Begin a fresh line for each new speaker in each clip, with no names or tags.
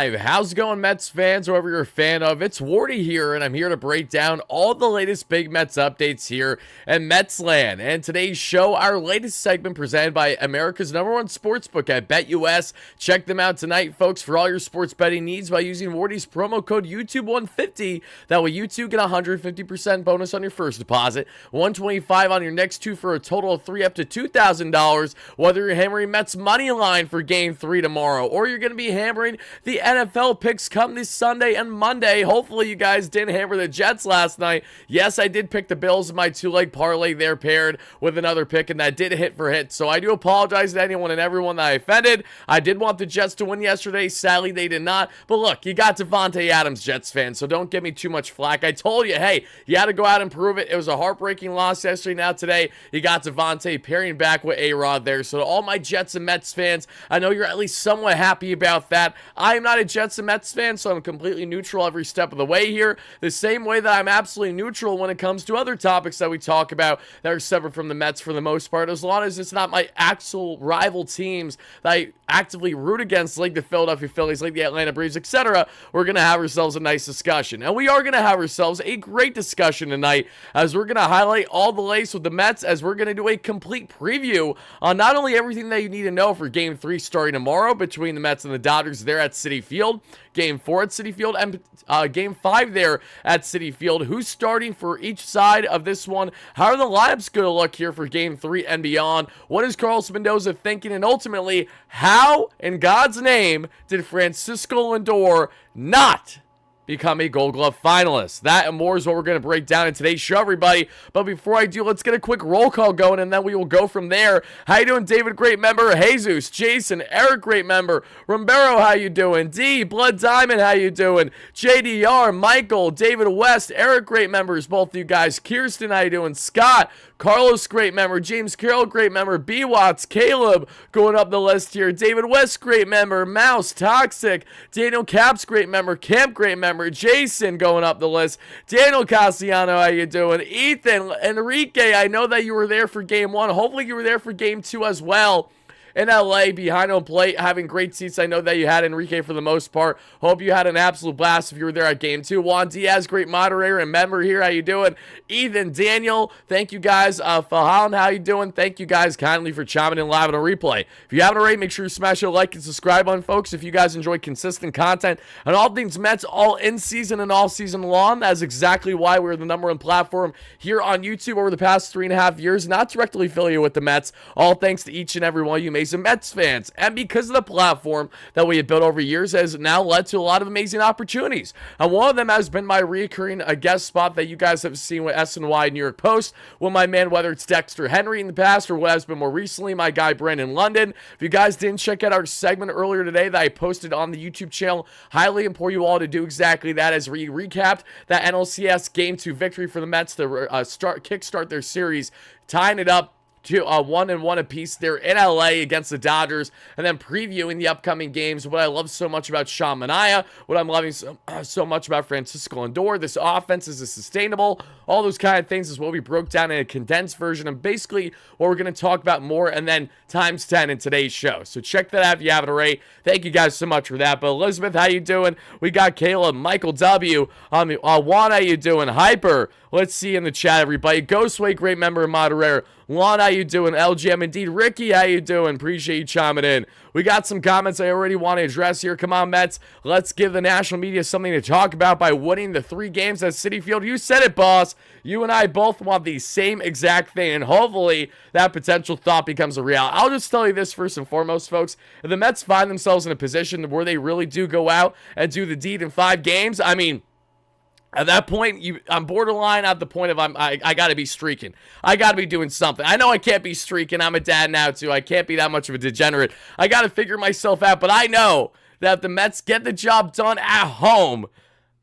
Live. How's it going, Mets fans, whoever you're a fan of? It's Wardy here, and I'm here to break down all the latest big Mets updates here in Metsland. And today's show, our latest segment presented by America's #1 sportsbook at BetUS. Check them out tonight, folks, for all your sports betting needs by using Wardy's promo code YouTube150. That way you too get a 150% bonus on your first deposit, $125 on your next two for a total of $3 up to $2,000. Whether you're hammering Mets money line for Game 3 tomorrow, or you're going to be hammering the NFL picks come this Sunday and Monday. Hopefully you guys didn't hammer the Jets last night. Yes, I did pick the Bills in my two-leg parlay there, paired with another pick, and that did hit for hit. So I do apologize to anyone and everyone that I offended. I did want the Jets to win yesterday. Sadly, they did not. But look, you got Devontae Adams, Jets fans, so don't give me too much flack. I told you, hey, you had to go out and prove it. It was a heartbreaking loss yesterday. Now today, you got Devontae pairing back with A-Rod there. So to all my Jets and Mets fans, I know you're at least somewhat happy about that. I am not a Jets and Mets fan, so I'm completely neutral every step of the way here. The same way that I'm absolutely neutral when it comes to other topics that we talk about that are separate from the Mets for the most part, as long as it's not my actual rival teams that I actively root against, like the Philadelphia Phillies, like the Atlanta Braves, etc. We're going to have ourselves a nice discussion. And we are going to have ourselves a great discussion tonight, as we're going to highlight all the latest with the Mets, as we're going to do a complete preview on not only everything that you need to know for Game 3 starting tomorrow between the Mets and the Dodgers there at Citi Field, Game 4 at Citi Field, and Game 5 there at Citi Field. Who's starting for each side of this one? How are the lineups going to look here for Game 3 and beyond? What is Carlos Mendoza thinking? And ultimately, how in God's name did Francisco Lindor not become a Gold Glove finalist? That and more is what we're going to break down in today's show, everybody. But before I do, let's get a quick roll call going, and then we will go from there. How you doing, David? Great member. Jesus, Jason, Eric, great member. Rombero, how you doing? D, Blood Diamond, how you doing? JDR, Michael, David West, Eric, great members, both of you guys. Kirsten, how you doing? Scott, Carlos, great member. James Carroll, great member. B. Watts, Caleb, going up the list here. David West, great member. Mouse, Toxic, Daniel Caps, great member. Camp, great member. Jason, going up the list. Daniel Cassiano, how you doing? Ethan, Enrique, I know that you were there for Game 1. Hopefully you were there for Game 2 as well. In LA, behind home plate, having great seats. I know that you had Enrique for the most part. Hope you had an absolute blast if you were there at Game 2. Juan Diaz, great moderator and member here. How you doing? Ethan, Daniel, thank you guys. Fahan, how you doing? Thank you guys kindly for chiming in live on a replay. If you haven't already, make sure you smash the like and subscribe button, folks. If you guys enjoy consistent content and all things Mets all in season and all season long, that's exactly why we're the #1 platform here on YouTube over the past 3.5 years, not directly affiliated with the Mets. All thanks to each and every one of you amazing Mets fans, and because of the platform that we have built over years has now led to a lot of amazing opportunities. And one of them has been my recurring guest spot that you guys have seen with SNY New York Post with my man, whether it's Dexter Henry in the past or what has been more recently my guy Brandon London. If you guys didn't check out our segment earlier today that I posted on the YouTube channel, highly implore you all to do exactly that, as we recapped that NLCS Game 2 victory for the Mets to kickstart their series, tying it up to 1-1 apiece there in LA against the Dodgers, and then previewing the upcoming games. What I love so much about Sean Manaea, what I'm loving so much about Francisco Lindor, this offense is sustainable, all those kind of things is what we broke down in a condensed version, and basically what we're going to talk about more, and then times 10 in today's show. So check that out if you haven't already. Thank you guys so much for that. But Elizabeth, how you doing? We got Caleb, Michael W, Juan, how you doing? Hyper, let's see in the chat, everybody. Ghostway, great member and moderator. Lon, how you doing? LGM indeed. Ricky, how you doing? Appreciate you chiming in. We got some comments I already want to address here. Come on, Mets. Let's give the national media something to talk about by winning the 3 games at Citi Field. You said it, boss. You and I both want the same exact thing, and hopefully that potential thought becomes a reality. I'll just tell you this first and foremost, folks. If the Mets find themselves in a position where they really do go out and do the deed in 5 games, I mean, at that point, I'm borderline at the point of I got to be streaking. I got to be doing something. I know I can't be streaking. I'm a dad now, too. I can't be that much of a degenerate. I got to figure myself out. But I know that if the Mets get the job done at home,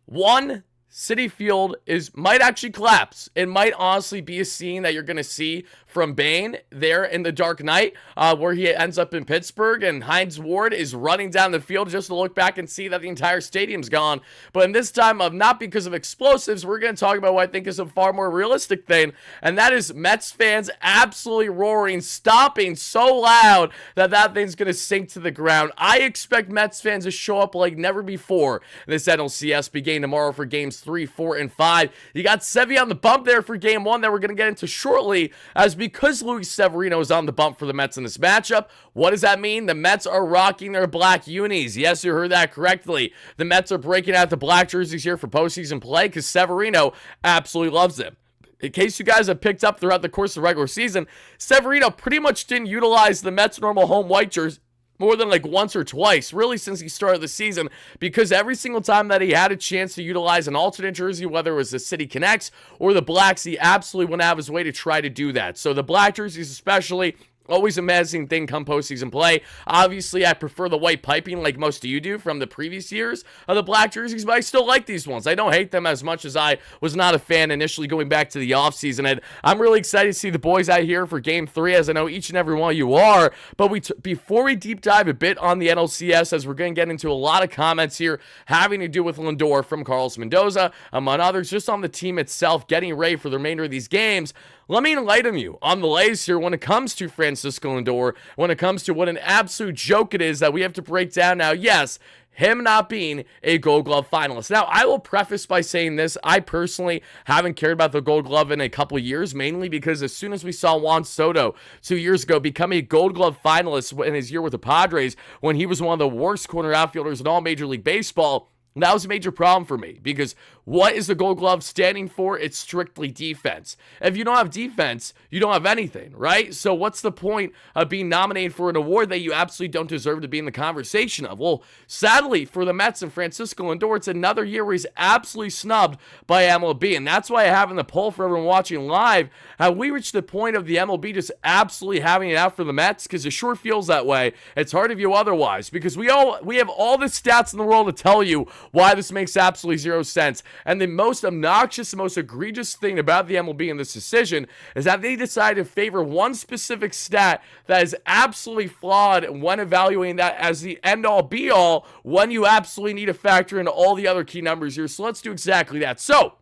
1, Citi Field might actually collapse. It might honestly be a scene that you're going to see from Bane there in The Dark Knight, where he ends up in Pittsburgh and Hines Ward is running down the field just to look back and see that the entire stadium's gone. But in this time of not because of explosives, we're going to talk about what I think is a far more realistic thing, and that is Mets fans absolutely roaring, stomping so loud that that thing's going to sink to the ground. I expect Mets fans to show up like never before. This NLCS beginning tomorrow for games 3, 4, and 5. You got Sevy on the bump there for game 1 that we're going to get into shortly, as because Luis Severino is on the bump for the Mets in this matchup. What does that mean? The Mets are rocking their black unis. Yes, you heard that correctly. The Mets are breaking out the black jerseys here for postseason play because Severino absolutely loves them. In case you guys have picked up throughout the course of the regular season, Severino pretty much didn't utilize the Mets' normal home white jersey more than like once or twice, really, since he started the season, because every single time that he had a chance to utilize an alternate jersey, whether it was the City Connects or the Blacks, he absolutely went out of his way to try to do that. So the black jerseys especially, always an amazing thing come postseason play. Obviously, I prefer the white piping like most of you do from the previous years of the black jerseys, but I still like these ones. I don't hate them as much as I was not a fan initially going back to the offseason. And I'm really excited to see the boys out here for Game 3, as I know each and every one of you are. But before we deep dive a bit on the NLCS, as we're going to get into a lot of comments here having to do with Lindor from Carlos Mendoza, among others, just on the team itself, getting ready for the remainder of these games, let me enlighten you on the latest here when it comes to Francisco Lindor, when it comes to what an absolute joke it is that we have to break down now. Yes, him not being a Gold Glove finalist. Now, I will preface by saying this. I personally haven't cared about the Gold Glove in a couple of years, mainly because as soon as we saw Juan Soto 2 years ago become a Gold Glove finalist in his year with the Padres, when he was one of the worst corner outfielders in all Major League Baseball, that was a major problem for me, because what is the Gold Glove standing for? It's strictly defense. If you don't have defense, you don't have anything, right? So what's the point of being nominated for an award that you absolutely don't deserve to be in the conversation of? Well, sadly for the Mets and Francisco Lindor, it's another year where he's absolutely snubbed by MLB, and that's why I have in the poll for everyone watching live, have we reached the point of the MLB just absolutely having it out for the Mets? Because it sure feels that way. It's hard to view otherwise, because we have all the stats in the world to tell you why this makes absolutely zero sense. And the most obnoxious, most egregious thing about the MLB in this decision is that they decided to favor one specific stat that is absolutely flawed when evaluating that as the end-all be-all when you absolutely need to factor in all the other key numbers here. So let's do exactly that. So,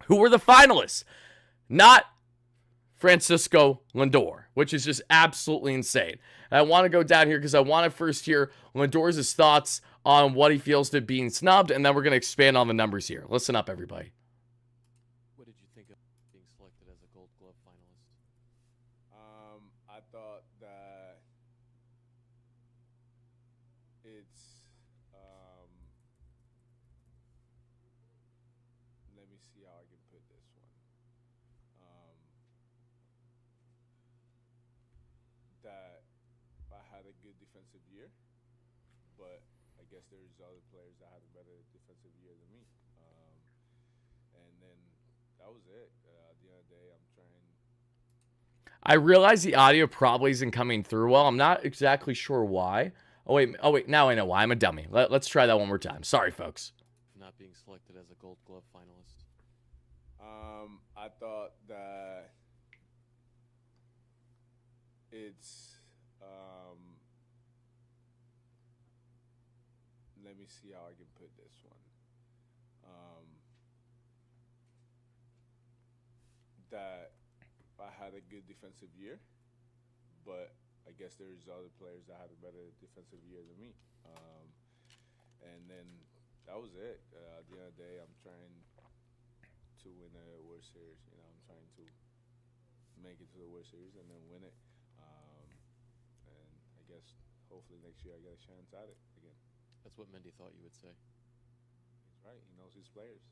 who were the finalists? Not Francisco Lindor, which is just absolutely insane. And I want to go down here because I want to first hear Lindor's thoughts on what he feels to being snubbed, and then we're going to expand on the numbers here. Listen up, everybody.
What did you think of being selected as a Gold Glove finalist?
I thought that it's let me see how I can put this one. That I had a good defensive year, but I guess there's other players that had a better defensive year than me. And then that was it. At the end of the day, I'm trying.
I realize the audio probably isn't coming through well. I'm not exactly sure why. Oh, wait. Now I know why. I'm a dummy. Let's try that one more time. Sorry, folks.
Not being selected as a Gold Glove finalist.
I thought that it's let me see how I can put this one. That I had a good defensive year, but I guess there's other players that had a better defensive year than me. And then that was it. At the end of the day, I'm trying to win a World Series. I'm trying to make it to the World Series and then win it. And I guess hopefully next year I get a chance at it again.
That's what Mendy thought you would say.
He's right. He knows his players.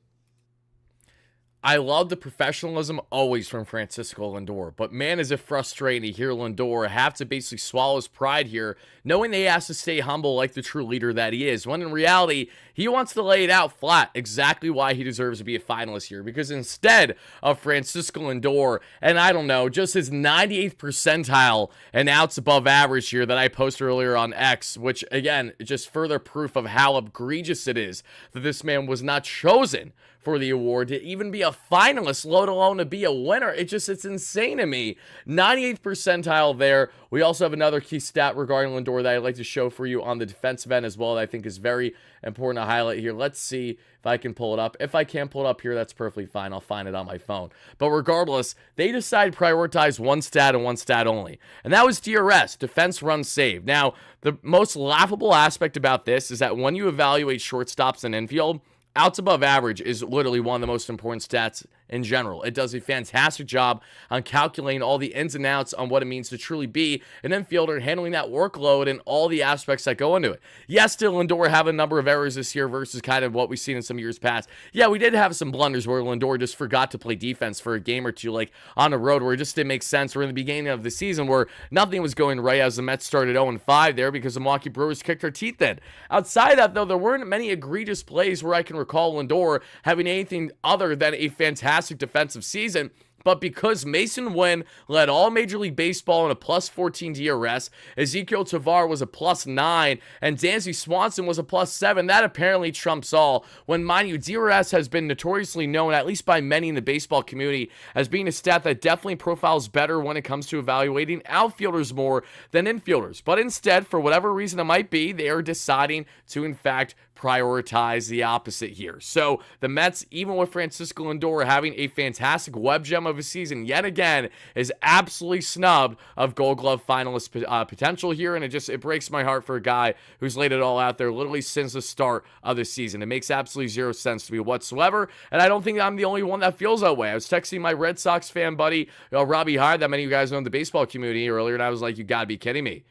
I love the professionalism always from Francisco Lindor, but man, is it frustrating to hear Lindor have to basically swallow his pride here, knowing that he has to stay humble like the true leader that he is, when in reality, He wants to lay it out flat exactly why he deserves to be a finalist here, because instead of Francisco Lindor and I don't know, just his 98th percentile and outs above average here that I posted earlier on X, which again, just further proof of how egregious it is that this man was not chosen for the award to even be a finalist, let alone to be a winner. It's insane to me. 98th percentile there. We also have another key stat regarding Lindor that I'd like to show for you on the defensive end as well that I think is very important to highlight here. Let's see if I can pull it up. If I can't pull it up here, that's perfectly fine. I'll find it on my phone. But regardless, they decided to prioritize one stat and one stat only, and that was DRS, defense run saved. Now, the most laughable aspect about this is that when you evaluate shortstops and infield, outs above average is literally one of the most important stats in general. It does a fantastic job on calculating all the ins and outs on what it means to truly be an infielder and handling that workload and all the aspects that go into it. Yes, did Lindor have a number of errors this year versus kind of what we've seen in some years past? Yeah, we did have some blunders where Lindor just forgot to play defense for a game or two, like on the road where it just didn't make sense, or in the beginning of the season where nothing was going right as the Mets started 0-5 there because the Milwaukee Brewers kicked their teeth in. Outside of that, though, there weren't many egregious plays where I can recall Lindor having anything other than a fantastic defensive season. But because Mason Wynn led all Major League Baseball in a plus 14 DRS, Ezekiel Tovar was a plus 9, and Dansby Swanson was a plus 7, that apparently trumps all. When, mind you, DRS has been notoriously known, at least by many in the baseball community, as being a stat that definitely profiles better when it comes to evaluating outfielders more than infielders. But instead, for whatever reason it might be, they are deciding to, in fact, prioritize the opposite here. So the Mets, even with Francisco Lindor having a fantastic web gem of a season yet again, is absolutely snubbed of Gold Glove finalist potential here, and it breaks my heart for a guy who's laid it all out there literally since the start of the season. It makes absolutely zero sense to me whatsoever, and I don't think I'm the only one that feels that way. I was texting my Red Sox fan buddy, Robbie Hyde, that many of you guys know in the baseball community earlier, and I was like, you gotta be kidding me.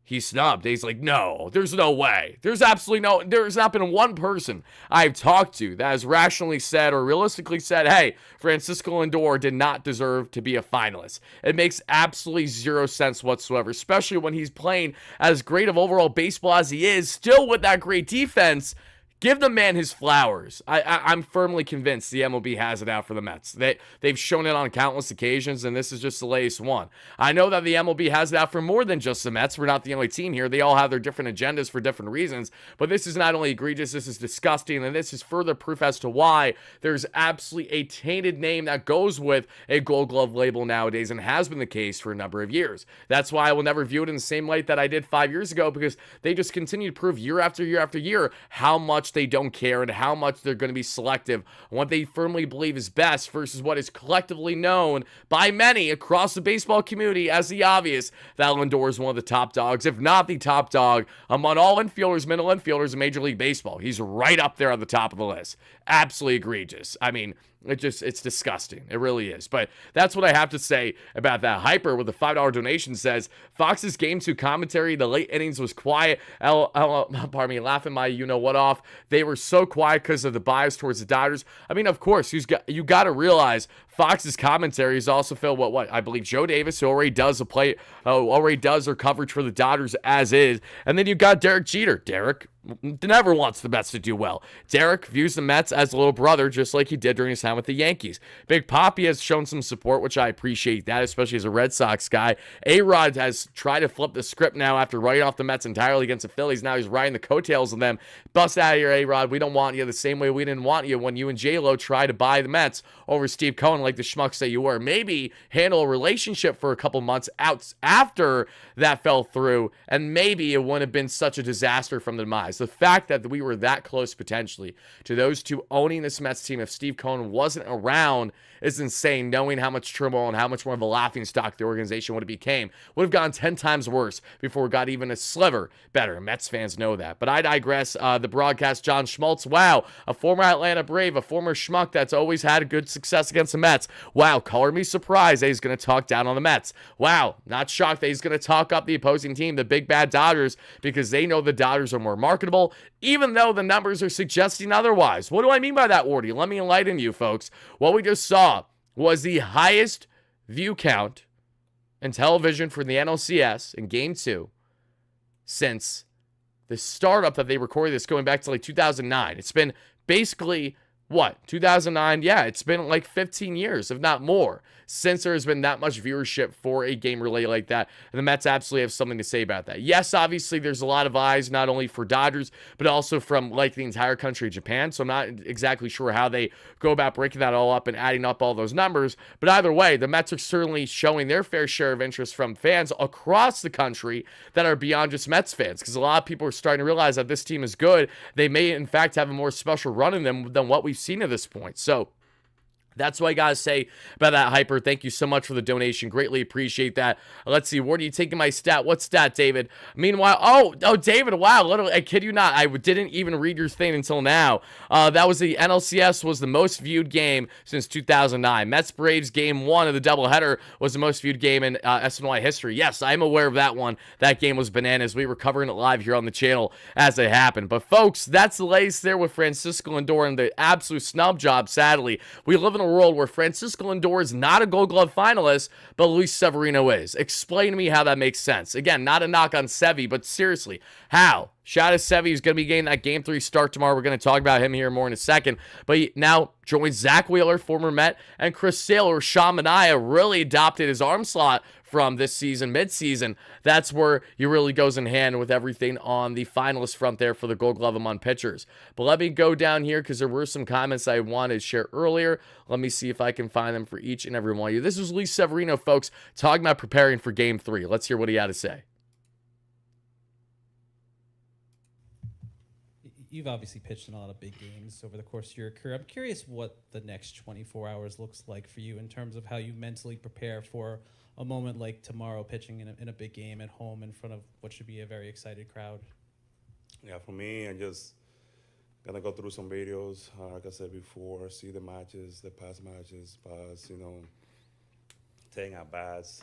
He's snubbed. He's like, no, there's no way. There's not been one person I've talked to that has rationally said or realistically said, hey, Francisco Lindor did not deserve to be a finalist. It makes absolutely zero sense whatsoever, especially when he's playing as great of overall baseball as he is, still with that great defense. Give the man his flowers. I'm firmly convinced the MLB has it out for the Mets. They've shown it on countless occasions, and this is just the latest one. I know that the MLB has it out for more than just the Mets. We're not the only team here. They all have their different agendas for different reasons, but this is not only egregious, this is disgusting, and this is further proof as to why there's absolutely a tainted name that goes with a Gold Glove label nowadays, and has been the case for a number of years. That's why I will never view it in the same light that I did 5 years ago, because they just continue to prove year after year after year how much they don't care and how much they're going to be selective on what they firmly believe is best versus what is collectively known by many across the baseball community as the obvious that Lindor is one of the top dogs, if not the top dog among all infielders, middle infielders in Major League Baseball. He's right up there on the top of the list. Absolutely egregious. I mean, it's disgusting. It really is. But that's what I have to say about that. Hyper with a $5 donation says, Fox's Game 2 commentary, the late innings was quiet. Pardon me, laughing my you-know-what off. They were so quiet because of the bias towards the Dodgers. I mean, of course, you got to realize Fox's commentary is also filled with what I believe Joe Davis, who already does their coverage for the Dodgers as is. And then you've got Derek Jeter. Derek never wants the Mets to do well. Derek views the Mets as a little brother, just like he did during his time with the Yankees. Big Papi has shown some support, which I appreciate that, especially as a Red Sox guy. A-Rod has tried to flip the script now after writing off the Mets entirely against the Phillies. Now he's riding the coattails of them. Bust out of here, A-Rod. We don't want you the same way we didn't want you when you and J-Lo tried to buy the Mets over Steve Cohen like the schmucks that you were. Maybe handle a relationship for a couple months out after that fell through, and maybe it wouldn't have been such a disaster from the demise. The fact that we were that close potentially to those two owning this Mets team if Steve Cohen wasn't around is insane, knowing how much turmoil and how much more of a laughingstock the organization would have became. Would have gone 10 times worse before it got even a sliver better. Mets fans know that. But I digress. The broadcast, John Schmaltz. Wow, a former Atlanta Brave, a former schmuck that's always had good success against the Mets. Wow, color me surprised that he's going to talk down on the Mets. Wow, not shocked that he's going to talk up the opposing team, the big bad Dodgers, because they know the Dodgers are more marketable, even though the numbers are suggesting otherwise. What do I mean by that, Wardy? Let me enlighten you, folks. What we just saw was the highest view count in television for the NLCS in Game 2 since the startup that they recorded this going back to like 2009. It's been basically, what, 2009? Yeah, it's been like 15 years, if not more, since there has been that much viewership for a game relay like that. And the Mets absolutely have something to say about that. Yes, obviously, there's a lot of eyes, not only for Dodgers, but also from like the entire country of Japan. So I'm not exactly sure how they go about breaking that all up and adding up all those numbers. But either way, the Mets are certainly showing their fair share of interest from fans across the country that are beyond just Mets fans. Because a lot of people are starting to realize that this team is good. They may, in fact, have a more special run in them than what we've seen at this point. So that's what I gotta say about that, Hyper. Thank you so much for the donation. Greatly appreciate that. Let's see. Where are you taking my stat? What stat, David? Meanwhile, oh, David, wow. I kid you not. I didn't even read your thing until now. That was the NLCS was the most viewed game since 2009. Mets Braves game 1 of the doubleheader was the most viewed game in SNY history. Yes, I'm aware of that one. That game was bananas. We were covering it live here on the channel as it happened. But folks, that's the latest there with Francisco Lindor and the absolute snub job. Sadly, we live in a world where Francisco Lindor is not a Gold Glove finalist, but Luis Severino is. Explain to me how that makes sense. Again, not a knock on Sevy, but seriously, how? Shout out to Sevy, who's going to be getting that Game 3 start tomorrow. We're going to talk about him here more in a second. But he now joins Zach Wheeler, former Met, and Chris Sale, or Sean Manaea, really adopted his arm slot from this season, mid-season. That's where he really goes in hand with everything on the finalist front there for the Gold Glove among pitchers. But let me go down here because there were some comments I wanted to share earlier. Let me see if I can find them for each and every one of you. This is Luis Severino, folks, talking about preparing for Game 3. Let's hear what he had to say.
You've obviously pitched in a lot of big games over the course of your career. I'm curious what the next 24 hours looks like for you in terms of how you mentally prepare for a moment like tomorrow, pitching in a big game at home in front of what should be a very excited crowd.
Yeah, for me, I'm just gonna go through some videos, like I said before, see the matches, the past matches, past, taking at bats,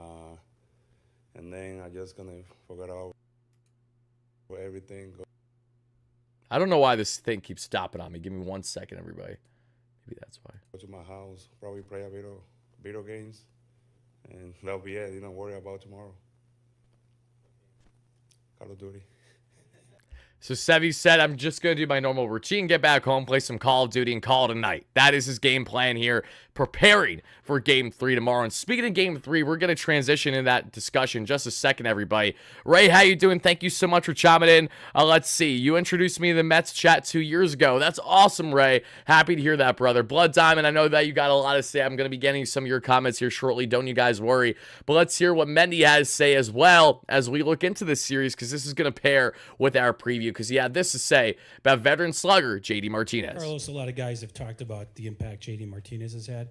and then I'm just gonna forget out everything.
I don't know why this thing keeps stopping on me. Give me 1 second, everybody. Maybe that's why.
Go to my house, probably play a video games, and that'll be it. You don't worry about tomorrow. Call of Duty.
So Sevy said, I'm just going to do my normal routine, get back home, play some Call of Duty, and call it a night. That is his game plan here, preparing for Game 3 tomorrow. And speaking of Game 3, we're going to transition in that discussion in just a second, everybody. Ray, how you doing? Thank you so much for chiming in. Let's see. You introduced me to the Mets chat 2 years ago. That's awesome, Ray. Happy to hear that, brother. Blood Diamond, I know that you got a lot to say. I'm going to be getting some of your comments here shortly. Don't you guys worry. But let's hear what Mendy has to say as well as we look into this series, because this is going to pair with our preview, because he had this to say about veteran slugger JD Martinez.
Carlos, a lot of guys have talked about the impact JD Martinez has had.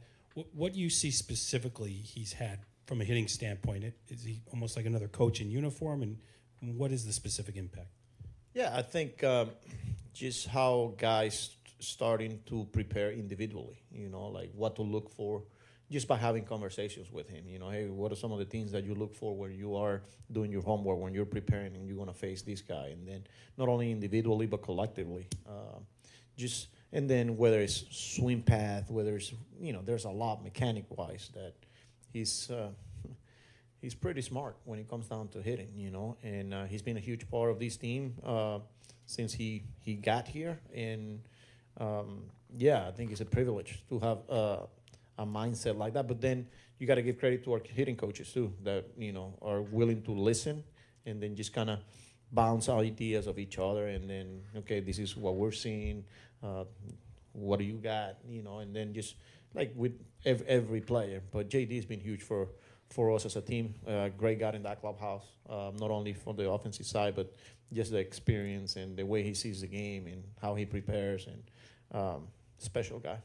What do you see specifically he's had from a hitting standpoint? Is he almost like another coach in uniform, and what is the specific impact?
Yeah, I think just how guys starting to prepare individually, like what to look for just by having conversations with him. Hey, what are some of the things that you look for when you are doing your homework, when you're preparing and you're going to face this guy? And then not only individually but collectively. And then whether it's swing path, whether it's, there's a lot mechanic-wise that he's pretty smart when it comes down to hitting, and he's been a huge part of this team since he got here. And, I think it's a privilege to have a mindset like that. But then you got to give credit to our hitting coaches, too, that, are willing to listen and then just kind of bounce ideas of each other. And then, okay, this is what we're seeing. What do you got? And then just like with every player. But JD has been huge for us as a team. Great guy in that clubhouse, not only for the offensive side, but just the experience and the way he sees the game and how he prepares, and special guy.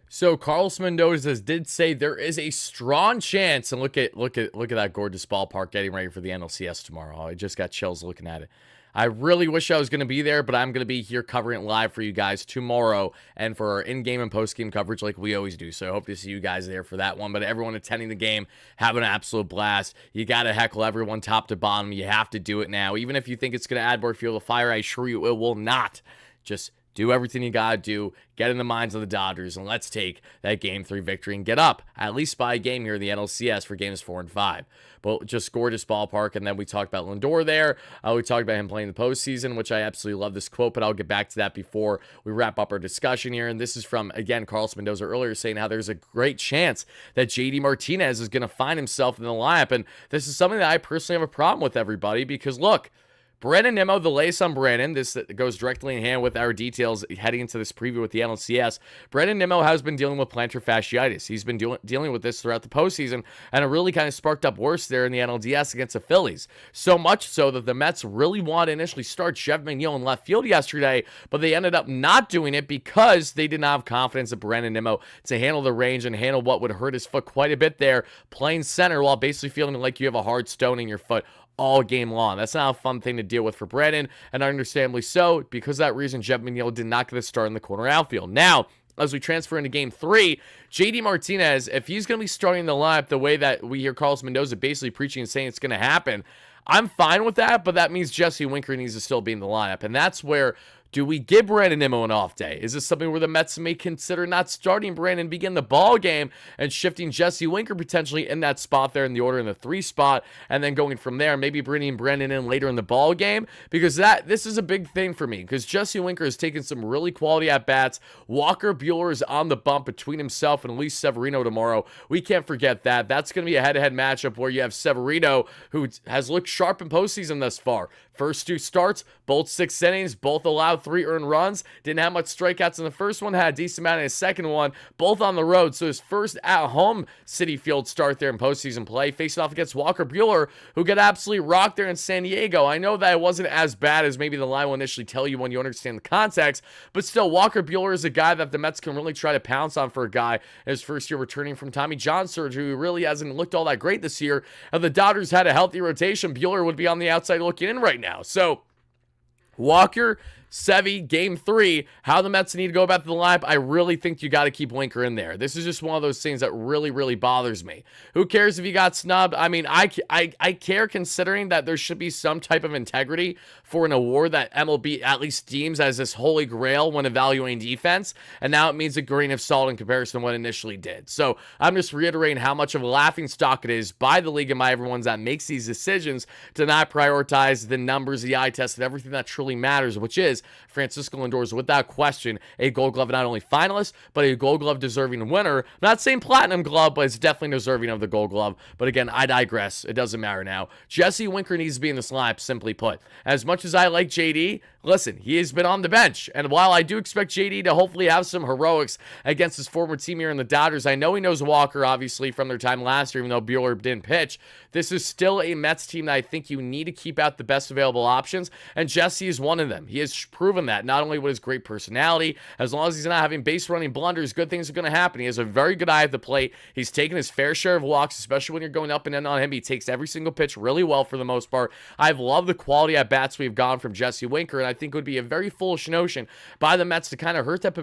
So Carlos Mendoza did say there is a strong chance, and look at that gorgeous ballpark getting ready for the NLCS tomorrow. I just got chills looking at it. I really wish I was going to be there, but I'm going to be here covering it live for you guys tomorrow and for our in-game and post-game coverage like we always do. So I hope to see you guys there for that one. But everyone attending the game, have an absolute blast. You got to heckle everyone top to bottom. You have to do it now. Even if you think it's going to add more fuel to fire, I assure you it will not. Just Do everything you got to do, get in the minds of the Dodgers, and let's take that Game 3 victory and get up, at least by a game here in the NLCS for Games 4 and 5. But just gorgeous ballpark, and then we talked about Lindor there. We talked about him playing the postseason, which I absolutely love this quote, but I'll get back to that before we wrap up our discussion here. And this is from, again, Carlos Mendoza earlier saying how there's a great chance that JD Martinez is going to find himself in the lineup, and this is something that I personally have a problem with, everybody, because look, Brandon Nimmo, the latest on Brandon, this goes directly in hand with our details heading into this preview with the NLCS. Brandon Nimmo has been dealing with plantar fasciitis. He's been dealing with this throughout the postseason, and it really kind of sparked up worse there in the NLDS against the Phillies. So much so that the Mets really wanted to initially start Jeff McNeil in left field yesterday, but they ended up not doing it because they did not have confidence in Brandon Nimmo to handle the range and handle what would hurt his foot quite a bit there, playing center while basically feeling like you have a hard stone in your foot all game long. That's not a fun thing to deal with for Brandon, and understandably so. Because of that reason, Jeff McNeil did not get a start in the corner outfield. Now, as we transfer into Game 3, JD Martinez, if he's going to be starting the lineup the way that we hear Carlos Mendoza basically preaching and saying it's going to happen, I'm fine with that, but that means Jesse Winker needs to still be in the lineup, and that's where do we give Brandon Nimmo an off day? Is this something where the Mets may consider not starting Brandon, begin the ball game, and shifting Jesse Winker potentially in that spot there in the order in the 3 spot, and then going from there, maybe bringing Brandon in later in the ball game? Because this is a big thing for me, because Jesse Winker has taken some really quality at-bats. Walker Buehler is on the bump between himself and Luis Severino tomorrow. We can't forget that. That's going to be a head-to-head matchup where you have Severino, who has looked sharp in postseason thus far. First 2 starts, both 6 innings, both allowed 3 earned runs. Didn't have much strikeouts in the first one, had a decent amount in his second one, both on the road. So his first at-home Citi Field start there in postseason play, facing off against Walker Buehler, who got absolutely rocked there in San Diego. I know that it wasn't as bad as maybe the line will initially tell you when you understand the context, but still, Walker Buehler is a guy that the Mets can really try to pounce on for a guy in his first year returning from Tommy John surgery, who really hasn't looked all that great this year. If the Dodgers had a healthy rotation, Buehler would be on the outside looking in right now. So Walker, Sevy, Game 3, how the Mets need to go about the lineup, I really think you got to keep Winker in there. This is just one of those things that really, really bothers me. Who cares if he got snubbed? I mean, I care, considering that there should be some type of integrity for an award that MLB at least deems as this holy grail when evaluating defense, and now it means a grain of salt in comparison to what it initially did. So I'm just reiterating how much of a laughingstock it is by the league and by everyone that makes these decisions to not prioritize the numbers, the eye test, and everything that truly matters, which is Francisco Lindor is without question a Gold Glove not only finalist, but a Gold Glove deserving winner. I'm not saying Platinum Glove, but it's definitely deserving of the Gold Glove. But again, I digress. It doesn't matter now. Jesse Winker needs to be in this lineup, simply put. As much as I like JD, listen, he has been on the bench. And while I do expect JD to hopefully have some heroics against his former team here in the Dodgers, I know he knows Walker, obviously, from their time last year, even though Buehler didn't pitch. This is still a Mets team that I think you need to keep out the best available options, and Jesse is one of them. He has proven that, not only with his great personality, as long as he's not having base running blunders, good things are going to happen. He has a very good eye at the plate. He's taken his fair share of walks, especially when you're going up and in on him. He takes every single pitch really well for the most part. I've loved the quality at bats we've gone from Jesse Winker, and I think it would be a very foolish notion by the Mets to kind of hurt that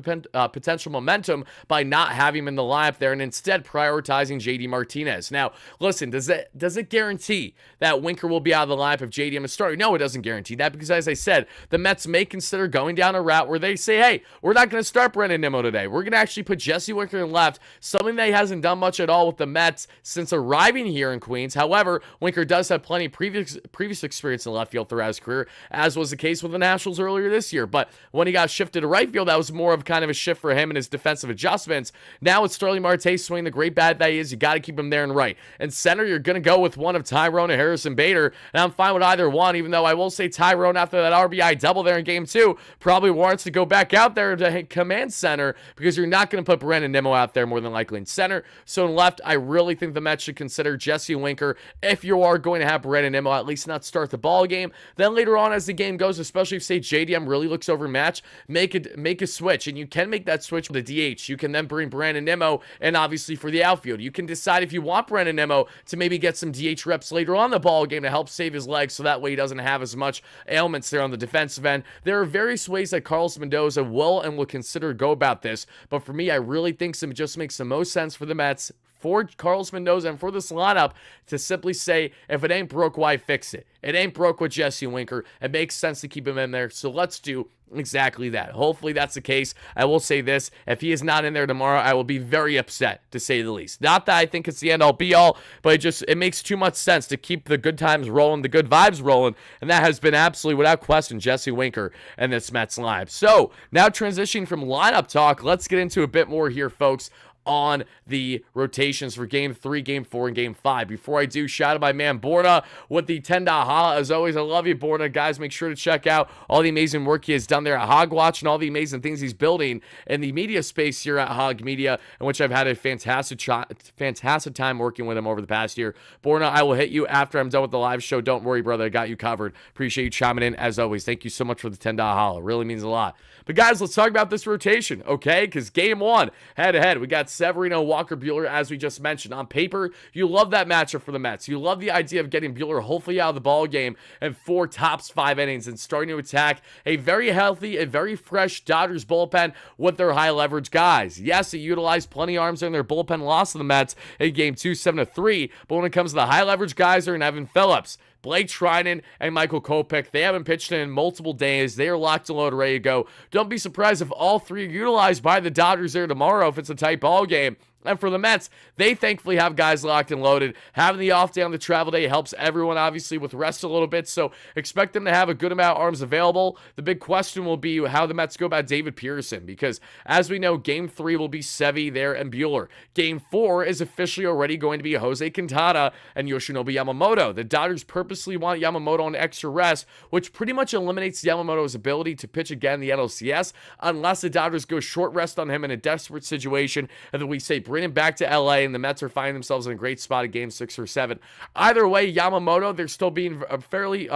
potential momentum by not having him in the lineup there and instead prioritizing JD Martinez. Now, listen, does it guarantee that Winker will be out of the lineup if JD is starting? No, it doesn't guarantee that, because as I said, the Mets may consider going down a route where they say, hey, we're not going to start Brandon Nimmo today. We're going to actually put Jesse Winker in left, something that he hasn't done much at all with the Mets since arriving here in Queens. However, Winker does have plenty of previous experience in left field throughout his career, as was the case with the Nationals earlier this year. But when he got shifted to right field, that was more of kind of a shift for him and his defensive adjustments. Now with Starling Marte swinging the great bat that he is, you got to keep him there and right. And center, you're going to go with one of Tyrone or Harrison Bader, and I'm fine with either one, even though I will say Tyrone, after that RBI double there in Game 2, probably warrants to go back out there to command center, because you're not going to put Brandon Nimmo out there more than likely in center. So in left, I really think the Mets should consider Jesse Winker if you are going to have Brandon Nimmo at least not start the ball game. Then later on as the game goes, especially if, say, JDM really looks overmatched, make a switch, and you can make that switch with a DH. You can then bring Brandon Nimmo, and obviously for the outfield, you can decide if you want Brandon Nimmo to maybe get some DH reps later on the ball game to help save his legs, so that way he doesn't have as much ailments there on the defensive end. There are various ways that Carlos Mendoza will consider go about this, but for me, I really think it just makes the most sense for the Mets for Carlos Mendoza and for this lineup to simply say, if it ain't broke, why fix it? It ain't broke with Jesse Winker. It makes sense to keep him in there. So let's do exactly that. Hopefully that's the case. I will say this, if he is not in there tomorrow, I will be very upset, to say the least. Not that I think it's the end all be all, but it makes too much sense to keep the good times rolling, the good vibes rolling, and that has been absolutely, without question, Jesse Winker and this Mets lineup. So now transitioning from lineup talk, let's get into a bit more here, folks, on the rotations for Game 3, Game 4, and Game 5. Before I do, shout out my man Borna with the $10 holla. As always, I love you, Borna. Guys, make sure to check out all the amazing work he has done there at Hogwatch and all the amazing things he's building in the media space here at Hog Media, in which I've had a fantastic time working with him over the past year. Borna, I will hit you after I'm done with the live show. Don't worry, brother. I got you covered. Appreciate you chiming in, as always. Thank you so much for the $10 holla. It really means a lot. But guys, let's talk about this rotation, okay? Because Game 1, head-to-head, we got Severino, Walker Buehler, as we just mentioned. On paper, you love that matchup for the Mets. You love the idea of getting Buehler hopefully out of the ball game in 4 tops 5 innings and starting to attack a very healthy, a very fresh Dodgers bullpen with their high leverage guys. Yes, it utilized plenty of arms in their bullpen loss to the Mets in Game 2, 7-3, but when it comes to the high leverage guys, they're in Evan Phillips, Blake Trinan, and Michael Kopech. They haven't pitched in multiple days. They are locked and loaded, ready to go. Don't be surprised if all three are utilized by the Dodgers there tomorrow if it's a tight ball game. And for the Mets, they thankfully have guys locked and loaded. Having the off day on the travel day helps everyone, obviously, with rest a little bit, so expect them to have a good amount of arms available. The big question will be how the Mets go about David Pearson, because as we know, Game 3 will be Sevy there and Buehler. Game 4 is officially already going to be Jose Quintana and Yoshinobu Yamamoto. The Dodgers purposely want Yamamoto on extra rest, which pretty much eliminates Yamamoto's ability to pitch again in the NLCS, unless the Dodgers go short rest on him in a desperate situation, and then we say bring him back to LA, and the Mets are finding themselves in a great spot at Game 6 or 7. Either way, Yamamoto, they're still being fairly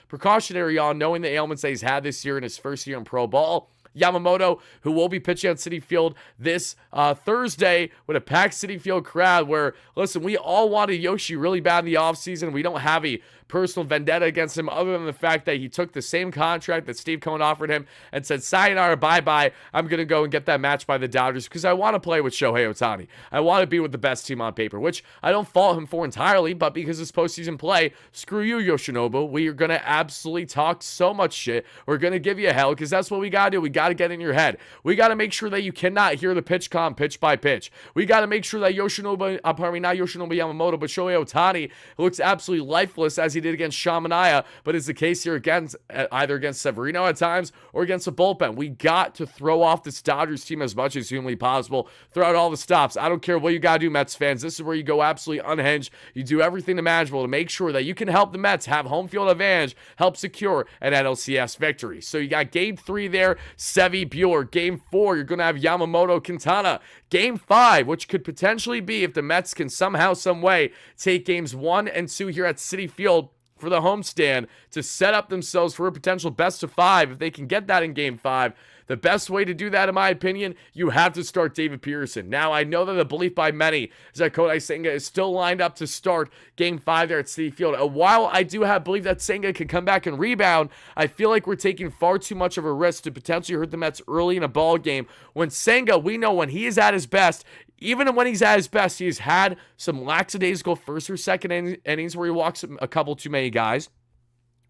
precautionary on knowing the ailments that he's had this year in his first year in pro ball. Yamamoto, who will be pitching at Citi Field this Thursday with a packed Citi Field crowd where, listen, we all wanted Yoshi really bad in the offseason. We don't have a personal vendetta against him other than the fact that he took the same contract that Steve Cohen offered him and said, sayonara, bye-bye, I'm going to go and get that match by the Dodgers because I want to play with Shohei Ohtani. I want to be with the best team on paper, which I don't fault him for entirely, but because it's postseason play, screw you, Yoshinobu. We are going to absolutely talk so much shit. We're going to give you hell because that's what we got to do. We got to get in your head. We got to make sure that you cannot hear the pitch com pitch by pitch. We got to make sure that not Yoshinobu Yamamoto, but Shohei Ohtani looks absolutely lifeless as he did against Shamanaya, but is the case here against either against Severino at times or against the bullpen. We got to throw off this Dodgers team as much as humanly possible. Throw out all the stops. I don't care what you got to do, Mets fans. This is where you go absolutely unhinged. You do everything imaginable to make sure that you can help the Mets have home field advantage, help secure an NLCS victory. So you got Game 3 there, Sevy, Buehler. Game 4, you're going to have Yamamoto, Quintana. Game 5, which could potentially be if the Mets can somehow, some way take Games 1 and 2 here at Citi Field for the homestand to set up themselves for a potential best of 5. If they can get that in Game 5, the best way to do that, in my opinion, you have to start David Pearson. Now, I know that the belief by many is that Kodai Senga is still lined up to start Game 5 there at Citi Field. And while I do believe that Senga can come back and rebound, I feel like we're taking far too much of a risk to potentially hurt the Mets early in a ball game. When Senga, we know when he is at his best, even when he's at his best, he's had some lackadaisical first or second innings where he walks a couple too many guys.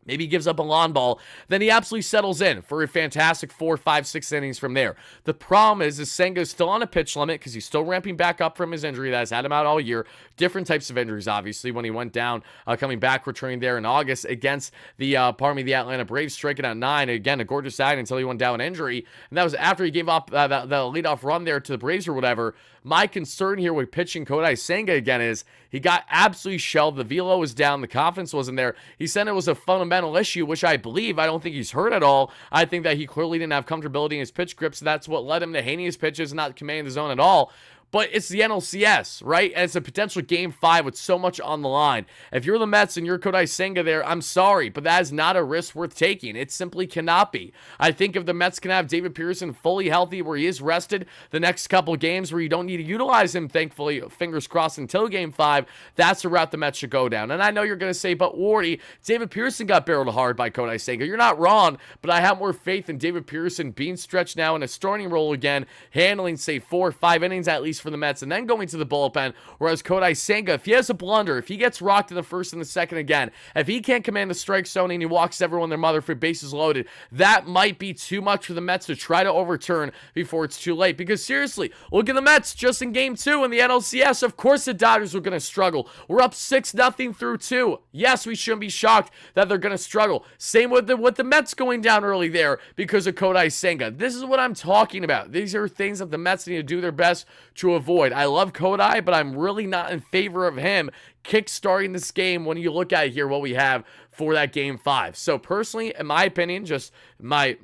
Maybe he gives up a lawn ball. Then he absolutely settles in for a fantastic 4, 5, 6 innings from there. The problem is Senga is still on a pitch limit because he's still ramping back up from his injury that has had him out all year. Different types of injuries, obviously, when he went down, coming back, returning there in August against the Atlanta Braves, striking out 9. Again, a gorgeous side until he went down with injury. And that was after he gave up the leadoff run there to the Braves or whatever. My concern here with pitching Kodai Senga again is he got absolutely shelled. The velo was down. The confidence wasn't there. He said it was a fundamental issue, which I believe. I don't think he's hurt at all. I think that he clearly didn't have comfortability in his pitch grip, so that's what led him to hating his pitches and not commanding the zone at all. But it's the NLCS, right? And it's a potential Game 5 with so much on the line. If you're the Mets and you're Kodai Senga there, I'm sorry, but that is not a risk worth taking. It simply cannot be. I think if the Mets can have David Pearson fully healthy where he is rested the next couple games where you don't need to utilize him, thankfully, fingers crossed, until Game 5, that's the route the Mets should go down. And I know you're going to say, but Wardy, David Pearson got barreled hard by Kodai Senga. You're not wrong, but I have more faith in David Pearson being stretched now in a starting role again, handling, say, 4 or 5 innings at least for the Mets and then going to the bullpen, whereas Kodai Senga, if he has a blunder, if he gets rocked in the first and the second again, if he can't command the strike zone and he walks everyone their mother for bases loaded, that might be too much for the Mets to try to overturn before it's too late. Because seriously, look at the Mets just in Game 2 in the NLCS. Of course the Dodgers were going to struggle. We're up 6-0 through 2. Yes, we shouldn't be shocked that they're going to struggle. Same with the Mets going down early there because of Kodai Senga. This is what I'm talking about. These are things that the Mets need to do their best to avoid. I love Kodai, but I'm really not in favor of him kick-starting this game when you look at here what we have for that Game 5. So personally, in my opinion, just my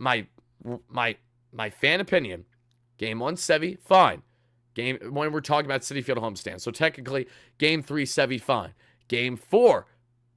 fan opinion, Game 1, Sevy, fine. When we're talking about Citi Field homestand. So technically, Game 3, Sevy, fine. Game 4,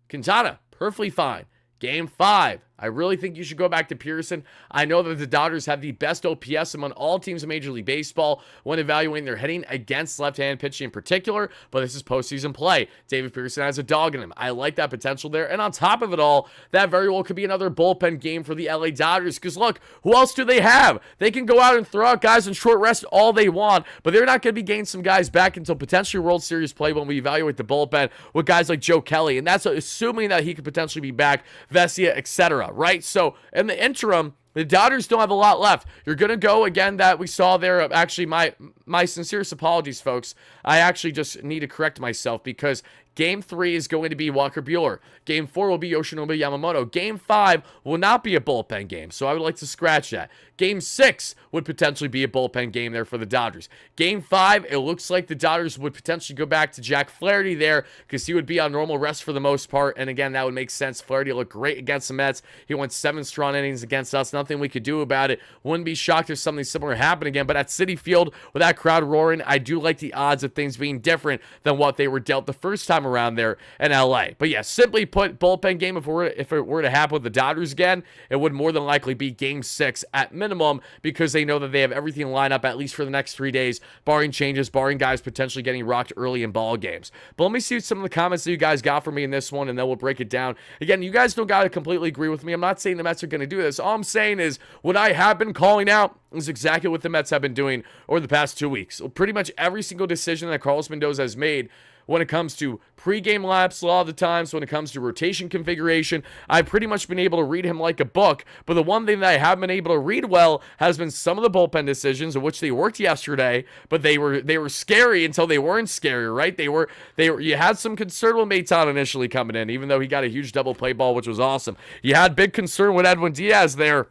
Quintana, perfectly fine. Game 5, I really think you should go back to Pearson. I know that the Dodgers have the best OPS among all teams in Major League Baseball when evaluating their hitting against left-hand pitching in particular, but this is postseason play. David Pearson has a dog in him. I like that potential there. And on top of it all, that very well could be another bullpen game for the LA Dodgers because look, who else do they have? They can go out and throw out guys in short rest all they want, but they're not going to be getting some guys back until potentially World Series play when we evaluate the bullpen with guys like Joe Kelly, and that's assuming that he could potentially be back, Vesia, etc. Right? So in the interim, the Dodgers don't have a lot left. You're going to go again that we saw there. Actually, my sincerest apologies, folks. I actually just need to correct myself because Game 3 is going to be Walker Buehler. Game 4 will be Yoshinobu Yamamoto. Game 5 will not be a bullpen game, so I would like to scratch that. Game 6 would potentially be a bullpen game there for the Dodgers. Game 5, it looks like the Dodgers would potentially go back to Jack Flaherty there because he would be on normal rest for the most part, and again, that would make sense. Flaherty looked great against the Mets. He went 7 strong innings against us. Nothing we could do about it. Wouldn't be shocked if something similar happened again, but at Citi Field, with that crowd roaring, I do like the odds of things being different than what they were dealt the first time around there in LA. But yeah, simply put, bullpen game, if it were to happen with the Dodgers again, it would more than likely be Game 6 at minimum because they know that they have everything lined up at least for the next 3 days, barring changes, barring guys potentially getting rocked early in ball games. But let me see some of the comments that you guys got for me in this one, and then we'll break it down. Again, you guys don't got to completely agree with me. I'm not saying the Mets are going to do this. All I'm saying is what I have been calling out is exactly what the Mets have been doing over the past 2 weeks. Pretty much every single decision that Carlos Mendoza has made when it comes to pregame laps, a lot of the times when it comes to rotation configuration, I've pretty much been able to read him like a book. But the one thing that I haven't been able to read well has been some of the bullpen decisions, in which they worked yesterday, but they were scary until they weren't scary, right? They were. You had some concern with Maton initially coming in, even though he got a huge double play ball, which was awesome. You had big concern with Edwin Diaz there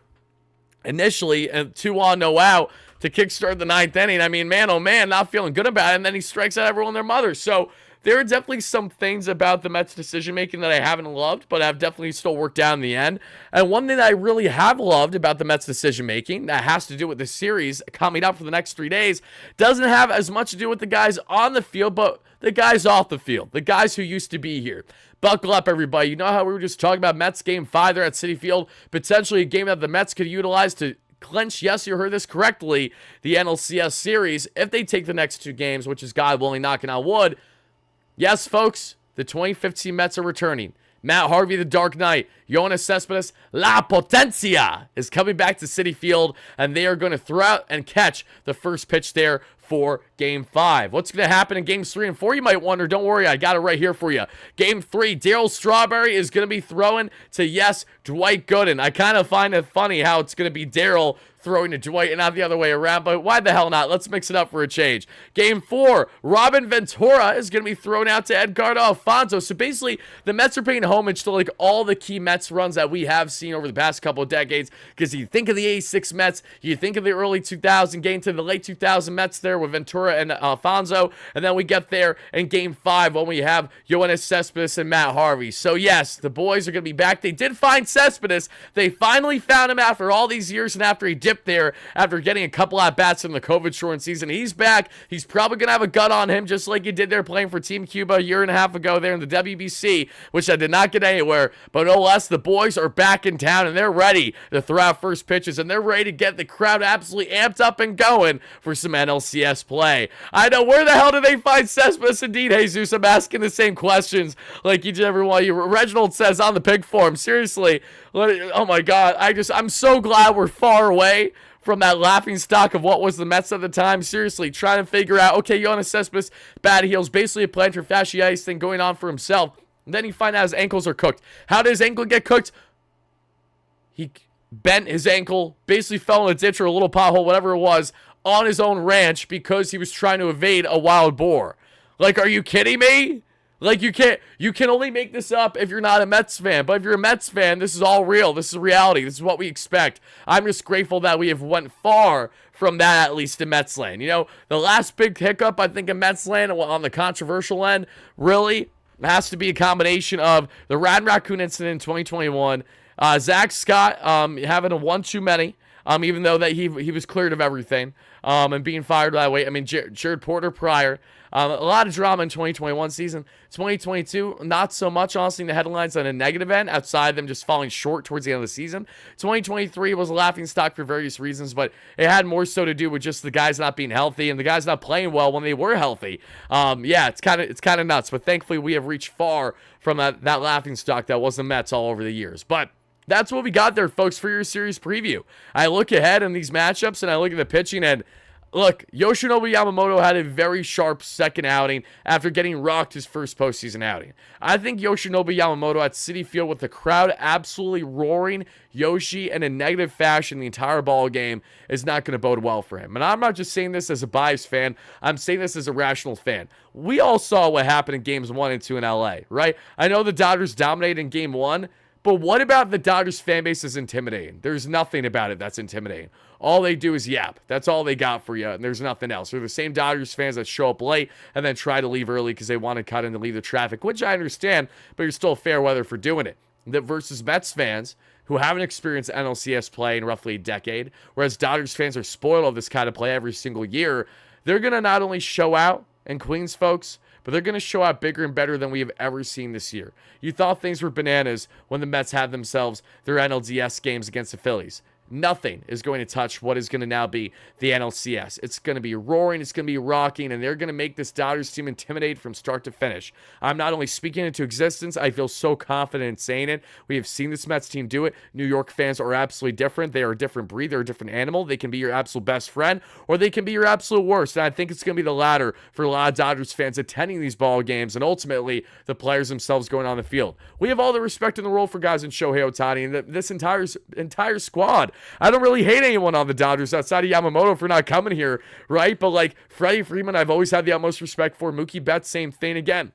initially, and 2 on, no out to kickstart the 9th inning. I mean, man, oh man, not feeling good about it, and then he strikes out everyone their mother. So there are definitely some things about the Mets' decision-making that I haven't loved, but I've definitely still worked out in the end. And one thing that I really have loved about the Mets' decision-making that has to do with the series coming up for the next 3 days doesn't have as much to do with the guys on the field, but the guys off the field, the guys who used to be here. Buckle up, everybody. You know how we were just talking about Mets Game 5 there at Citi Field? Potentially a game that the Mets could utilize to clinch, yes, you heard this correctly, the NLCS series if they take the next 2 games, which is God willing, knocking on wood. Yes, folks, the 2015 Mets are returning. Matt Harvey, the Dark Knight, Yoenis Cespedes, La Potencia is coming back to Citi Field, and they are going to throw out and catch the first pitch there for Game 5. What's going to happen in Games 3 and 4, you might wonder. Don't worry, I got it right here for you. Game 3, Darryl Strawberry is going to be throwing to, yes, Dwight Gooden. I kind of find it funny how it's going to be Darryl throwing to Dwight and not the other way around, but why the hell not? Let's mix it up for a change. Game 4, Robin Ventura is going to be thrown out to Edgardo Alfonso. So basically, the Mets are paying homage to like all the key Mets runs that we have seen over the past couple of decades, because you think of the 86 Mets, you think of the early 2000, getting to the late 2000 Mets there with Ventura and Alfonso, and then we get there in Game 5 when we have Yoenis Cespedes and Matt Harvey. So yes, the boys are going to be back. They did find Cespedes. They finally found him after all these years and after he dipped there after getting a couple at-bats in the COVID-shortened season. He's back. He's probably going to have a gut on him just like he did there playing for Team Cuba a year and a half ago there in the WBC, which I did not get anywhere. But no less, the boys are back in town and they're ready to throw out first pitches, and they're ready to get the crowd absolutely amped up and going for some NLCS play. I know, where the hell did they find Cespedes? Indeed, Jesus, I'm asking the same questions like each and every one of you. Reginald says on the pig form, seriously, oh my God, I'm so glad we're far away from that laughing stock of what was the Mets at the time. Seriously, trying to figure out, okay, Yoenis Cespedes, bad heels, basically a plantar fasciitis thing going on for himself. And then you find out his ankles are cooked. How did his ankle get cooked? He bent his ankle, basically fell in a ditch or a little pothole, whatever it was, on his own ranch because he was trying to evade a wild boar. Like, are you kidding me? Like, you can only make this up if you're not a Mets fan. But if you're a Mets fan, this is all real. This is reality. This is what we expect. I'm just grateful that we have went far from that, at least in Mets land. You know, the last big hiccup, I think, in Mets land on the controversial end, really has to be a combination of the Rad Raccoon incident in 2021, Zach Scott having a one too many, even though that he was cleared of everything, and being fired that way. I mean, Jared Porter prior. A lot of drama in 2021 season. 2022, not so much, honestly, in the headlines on a negative end, outside them just falling short towards the end of the season. 2023 was a laughing stock for various reasons, but it had more so to do with just the guys not being healthy and the guys not playing well when they were healthy. Yeah, it's kind of nuts, but thankfully we have reached far from that laughing stock that was the Mets all over the years. But that's what we got there, folks, for your series preview. I look ahead in these matchups and I look at the pitching, and look, Yoshinobu Yamamoto had a very sharp second outing after getting rocked his first postseason outing. I think Yoshinobu Yamamoto at Citi Field with the crowd absolutely roaring Yoshi in a negative fashion the entire ball game is not going to bode well for him. And I'm not just saying this as a biased fan. I'm saying this as a rational fan. We all saw what happened in games 1 and 2 in LA, right? I know the Dodgers dominated in game 1, but what about the Dodgers fan base is intimidating? There's nothing about it that's intimidating. All they do is yap. That's all they got for you, and there's nothing else. They're the same Dodgers fans that show up late and then try to leave early because they want to cut in to leave the traffic, which I understand, but you're still fair weather for doing it. That versus Mets fans who haven't experienced NLCS play in roughly a decade, whereas Dodgers fans are spoiled of this kind of play every single year. They're going to not only show out in Queens, folks, but they're going to show out bigger and better than we have ever seen this year. You thought things were bananas when the Mets had themselves their NLDS games against the Phillies. Nothing is going to touch what is going to now be the NLCS. It's going to be roaring, it's going to be rocking, and they're going to make this Dodgers team intimidate from start to finish. I'm not only speaking into existence, I feel so confident in saying it. We have seen this Mets team do it. New York fans are absolutely different. They are a different breed. They're a different animal. They can be your absolute best friend, or they can be your absolute worst. And I think it's going to be the latter for a lot of Dodgers fans attending these ball games, and ultimately the players themselves going on the field. We have all the respect in the world for guys in Shohei Ohtani and this entire squad. I don't really hate anyone on the Dodgers outside of Yamamoto for not coming here, right? But like Freddie Freeman, I've always had the utmost respect for. Mookie Betts, same thing again.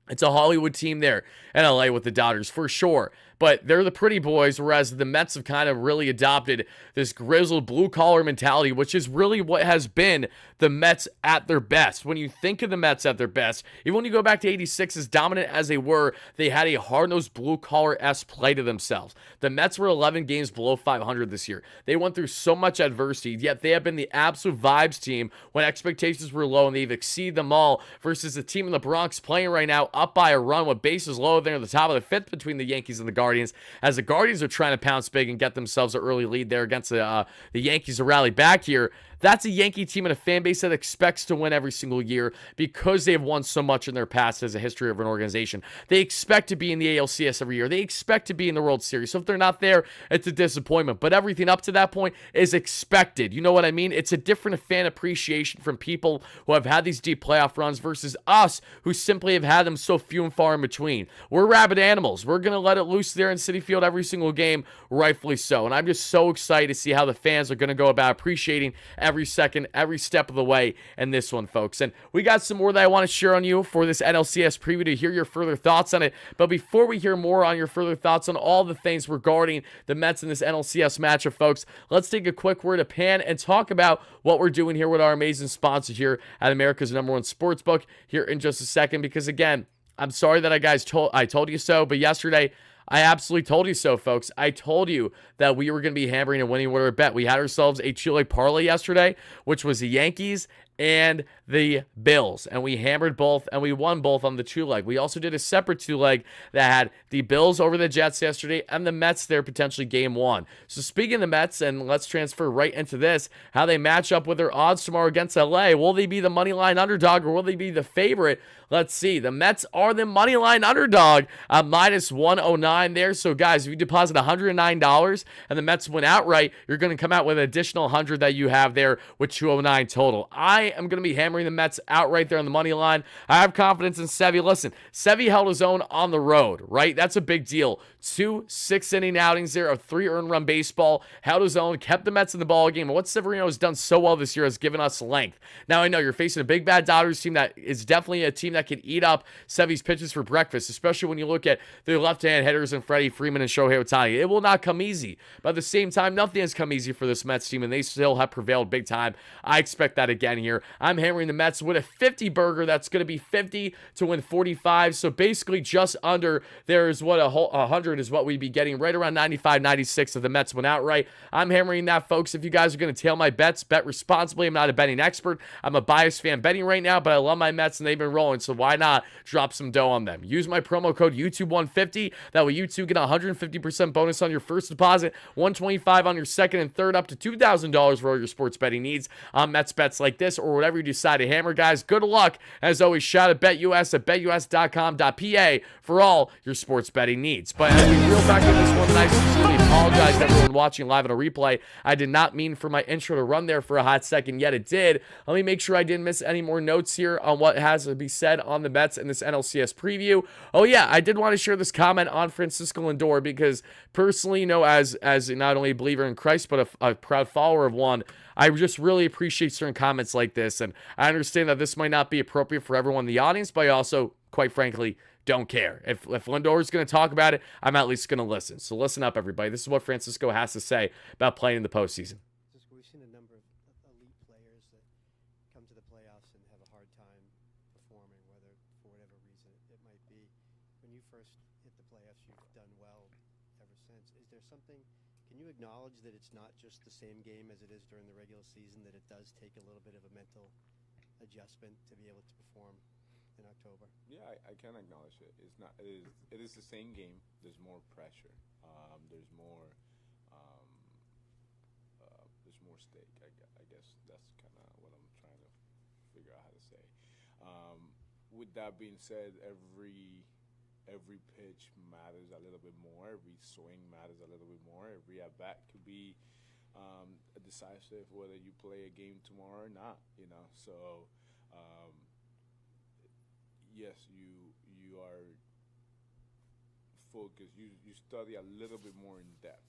It's a Hollywood team there in LA with the Dodgers for sure. But they're the pretty boys, whereas the Mets have kind of really adopted this grizzled blue-collar mentality, which is really what has been the Mets at their best. When you think of the Mets at their best, even when you go back to 86, as dominant as they were, they had a hard-nosed blue-collar-esque play to themselves. The Mets were 11 games below 500 this year. They went through so much adversity, yet they have been the absolute vibes team when expectations were low, and they've exceeded them all versus the team in the Bronx playing right now up by a run with bases low. They're at the top of the fifth between the Yankees and the Guardians, as the Guardians are trying to pounce big and get themselves an early lead there against the Yankees to rally back here. That's a Yankee team and a fan base that expects to win every single year because they have won so much in their past as a history of an organization. They expect to be in the ALCS every year. They expect to be in the World Series. So if they're not there, it's a disappointment. But everything up to that point is expected. You know what I mean? It's a different fan appreciation from people who have had these deep playoff runs versus us who simply have had them so few and far in between. We're rabid animals. We're going to let it loose there in Citi Field every single game, rightfully so. And I'm just so excited to see how the fans are going to go about appreciating every second, every step of the way in this one, folks. And we got some more that I want to share on you for this NLCS preview to hear your further thoughts on it. But before we hear more on your further thoughts on all the things regarding the Mets in this NLCS matchup, folks, let's take a quick word of pan and talk about what we're doing here with our amazing sponsor here at America's #1 sportsbook here in just a second. Because again, I'm sorry that I told you so, but yesterday I absolutely told you so, folks. I told you that we were going to be hammering a winning order bet. We had ourselves a two-leg parlay yesterday, which was the Yankees and the Bills, and we hammered both, and we won both on the two-leg. We also did a separate two-leg that had the Bills over the Jets yesterday and the Mets there potentially game one. So speaking of the Mets, and let's transfer right into this, how they match up with their odds tomorrow against LA. Will they be the money line underdog, or will they be the favorite? Let's see. The Mets are the money line underdog, minus 109 there. So guys, if you deposit $109 and the Mets win outright, you're going to come out with an additional 100 that you have there with 209 total. I am going to be hammering the Mets outright there on the money line. I have confidence in Sevy. Listen, Sevy held his own on the road, right? That's a big deal. 2 6-inning outings there of 3 earned run baseball, held his own, kept the Mets in the ball game. And what Severino has done so well this year has given us length. Now I know you're facing a big bad Dodgers team that is definitely a team that can eat up Sevy's pitches for breakfast, especially when you look at the left-hand hitters in Freddie Freeman and Shohei Ohtani. It will not come easy, but at the same time, nothing has come easy for this Mets team, and they still have prevailed big time. I expect that again here. I'm hammering the Mets with a 50 burger. That's going to be 50 to win 45, so basically just under there is what 100 is what we'd be getting, right around 95, 96 if the Mets went outright. I'm hammering that, folks. If you guys are going to tail my bets, bet responsibly. I'm not a betting expert. I'm a biased fan betting right now, but I love my Mets, and they've been rolling, so why not drop some dough on them? Use my promo code YouTube150. That way you too get a 150% bonus on your first deposit, $125 on your second and third, up to $2,000 for all your sports betting needs on Mets bets like this or whatever you decide to hammer, guys. Good luck. As always, shout out BetUS at betus.com.pa for all your sports betting needs. But as we reel back in this one, I sincerely apologize to everyone watching live on a replay. I did not mean for my intro to run there for a hot second, yet it did. Let me make sure I didn't miss any more notes here on what has to be said on the Mets in this NLCS preview. Oh yeah, I did want to share this comment on Francisco Lindor because personally, as not only a believer in Christ, but a proud follower of one, I just really appreciate certain comments like this, and I understand that this might not be appropriate for everyone in the audience, but I also, quite frankly, don't care. If Lindor is going to talk about it, I'm at least going to listen. So listen up, everybody. This is what Francisco has to say about playing in the postseason.
We've seen a number of elite players that come to the playoffs and have a hard time performing, whether for whatever reason it might be. When you first hit the playoffs, you've done well ever since. Is there something, can you acknowledge that it's not just the same game as it is during the regular season, that it does take a little bit of a mental adjustment to be able to perform in October?
Yeah, I can acknowledge it. It's not. It is the same game. There's more pressure. There's more. There's more stake. I guess that's kind of what I'm trying to figure out how to say. With that being said, every pitch matters a little bit more. Every swing matters a little bit more. Every at bat could be decisive whether you play a game tomorrow or not. So. Yes, you are focused. You study a little bit more in depth,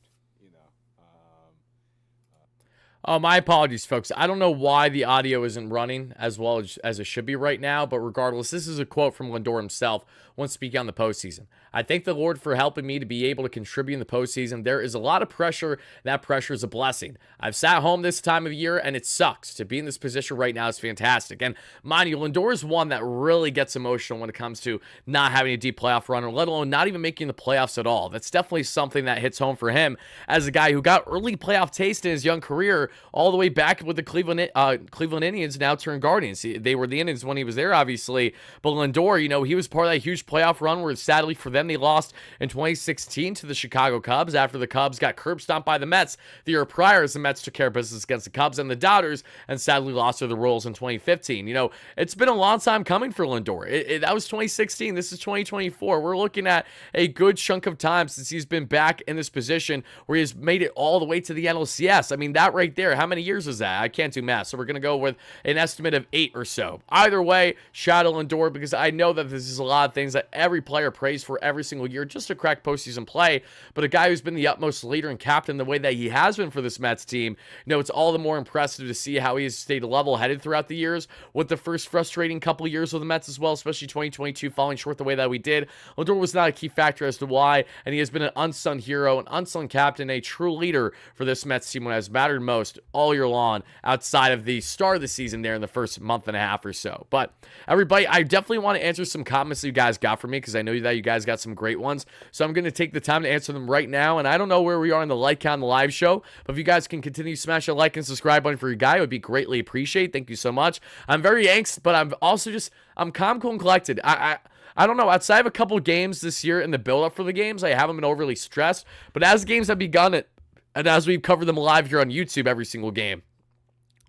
Oh, my apologies, folks. I don't know why the audio isn't running as well as it should be right now, but regardless, this is a quote from Lindor himself when speaking on the postseason. I thank the Lord for helping me to be able to contribute in the postseason. There is a lot of pressure, and that pressure is a blessing. I've sat home this time of year, and it sucks. To be in this position right now is fantastic. And mind you, Lindor is one that really gets emotional when it comes to not having a deep playoff run, or let alone not even making the playoffs at all. That's definitely something that hits home for him as a guy who got early playoff taste in his young career, all the way back with the Cleveland Indians, now turned Guardians. They were the Indians when he was there, obviously. But Lindor, he was part of that huge playoff run where, sadly for them, they lost in 2016 to the Chicago Cubs after the Cubs got curb stomped by the Mets the year prior, as the Mets took care of business against the Cubs and the Dodgers, and sadly lost to the Royals in 2015. It's been a long time coming for Lindor. That was 2016. This is 2024. We're looking at a good chunk of time since he's been back in this position where he's made it all the way to the NLCS. I mean, that right there, how many years is that? I can't do math, so we're going to go with an estimate of 8 or so. Either way, shout out Lindor, because I know that this is a lot of things that every player prays for every single year just to crack postseason play, but a guy who's been the utmost leader and captain the way that he has been for this Mets team, it's all the more impressive to see how he has stayed level-headed throughout the years, with the first frustrating couple of years with the Mets as well, especially 2022 falling short the way that we did. Lindor was not a key factor as to why, and he has been an unsung hero, an unsung captain, a true leader for this Mets team when it has mattered most. almost all year long outside of the start of the season there in the first month and a half or so. But everybody, I definitely want to answer some comments that you guys got for me because I know that you guys got some great ones. So I'm going to take the time to answer them right now. And I don't know where we are in the like count on the live show, but if you guys can continue to smash a like and subscribe button for your guy, it would be greatly appreciated. Thank you so much. I'm very anxious, but I'm also I'm calm, cool, and collected. I don't know. Outside of a couple games this year in the build-up for the games, I haven't been overly stressed. But as games have begun, and as we've covered them live here on YouTube every single game,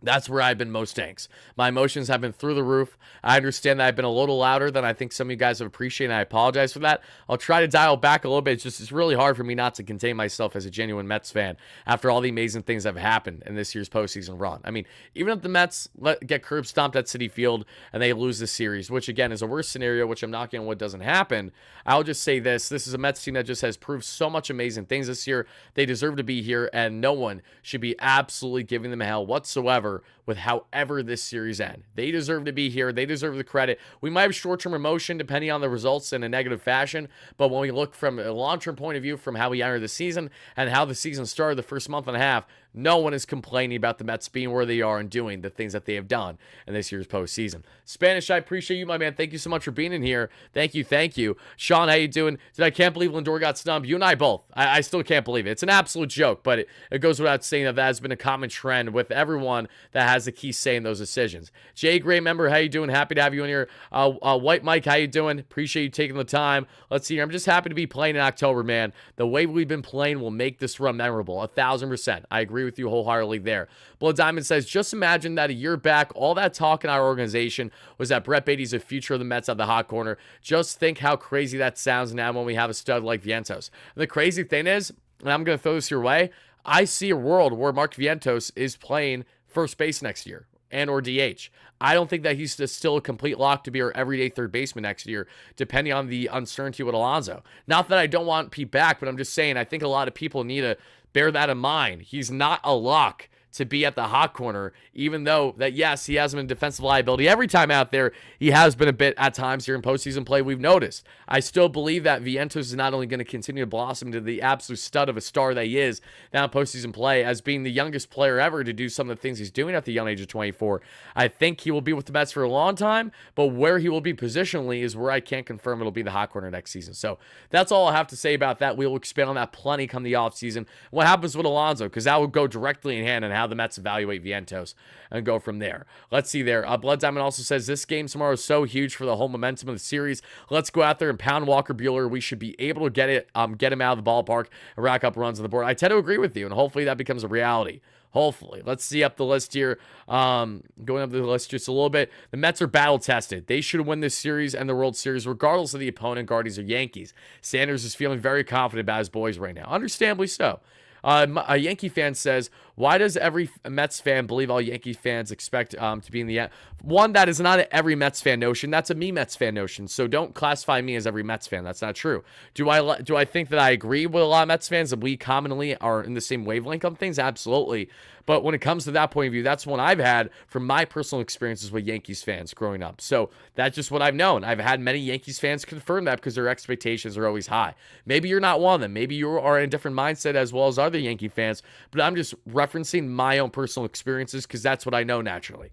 that's where I've been most anxious. My emotions have been through the roof. I understand that I've been a little louder than I think some of you guys have appreciated, and I apologize for that. I'll try to dial back a little bit. It's really hard for me not to contain myself as a genuine Mets fan after all the amazing things that have happened in this year's postseason run. I mean, even if the Mets get curb stomped at Citi Field and they lose the series, which again is a worst scenario, which I'm knocking on wood doesn't happen, I'll just say this. This is a Mets team that just has proved so much amazing things this year. They deserve to be here, and no one should be absolutely giving them hell whatsoever with however this series ends. They deserve to be here. They deserve the credit. We might have short-term emotion depending on the results in a negative fashion, but when we look from a long-term point of view from how we entered the season and how the season started the first month and a half, no one is complaining about the Mets being where they are and doing the things that they have done in this year's postseason. Spanish, I appreciate you, my man. Thank you so much for being in here. Thank you, thank you. Sean, how you doing? I can't believe Lindor got snubbed. You and I both. I still can't believe it. It's an absolute joke, but it goes without saying that has been a common trend with everyone that has a key say in those decisions. Jay Gray, member, how you doing? Happy to have you in here. White Mike, how you doing? Appreciate you taking the time. Let's see here. I'm just happy to be playing in October, man. The way we've been playing will make this run memorable. 1,000%. I agree with you wholeheartedly there. Blood Diamond says, just imagine that a year back, all that talk in our organization was that Brett Beatty's the future of the Mets at the hot corner. Just think how crazy that sounds now when we have a stud like Vientos. And the crazy thing is, and I'm going to throw this your way, I see a world where Mark Vientos is playing first base next year and or DH. I don't think that he's still a complete lock to be our everyday third baseman next year, depending on the uncertainty with Alonso. Not that I don't want Pete back, but I'm just saying I think a lot of people need to bear that in mind. He's not a lock to be at the hot corner, even though that, yes, he hasn't been a defensive liability every time out there. He has been a bit at times here in postseason play, we've noticed. I still believe that Vientos is not only going to continue to blossom into the absolute stud of a star that he is now in postseason play, as being the youngest player ever to do some of the things he's doing at the young age of 24. I think he will be with the Mets for a long time, but where he will be positionally is where I can't confirm it'll be the hot corner next season. So that's all I have to say about that. We will expand on that plenty come the offseason. What happens with Alonso, because that will go directly in hand on how the Mets evaluate Vientos and go from there. Let's see there. Blood Diamond also says, this game tomorrow is so huge for the whole momentum of the series. Let's go out there and pound Walker Buehler. We should be able to get him out of the ballpark and rack up runs on the board. I tend to agree with you, and hopefully that becomes a reality. Hopefully. Let's see up the list here. Going up the list just a little bit. The Mets are battle-tested. They should win this series and the World Series regardless of the opponent, Guardians or Yankees. Sanders is feeling very confident about his boys right now. Understandably so. A Yankee fan says, why does every Mets fan believe all Yankee fans expect to be in the end? One, that is not every Mets fan notion. That's a me Mets fan notion. So don't classify me as every Mets fan. That's not true. Do I think that I agree with a lot of Mets fans and we commonly are in the same wavelength on things? Absolutely. But when it comes to that point of view, that's one I've had from my personal experiences with Yankees fans growing up. So that's just what I've known. I've had many Yankees fans confirm that because their expectations are always high. Maybe you're not one of them. Maybe you are in a different mindset as well as other Yankee fans. But I'm just referencing my own personal experiences because that's what I know naturally.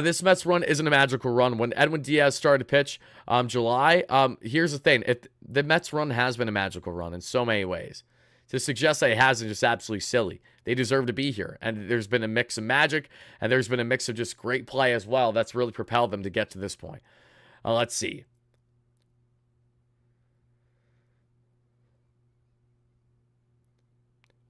This Mets run isn't a magical run. When Edwin Diaz started to pitch July, here's the thing. The Mets run has been a magical run in so many ways. To suggest that it hasn't is just absolutely silly. They deserve to be here. And there's been a mix of magic, and there's been a mix of just great play as well. That's really propelled them to get to this point. Let's see.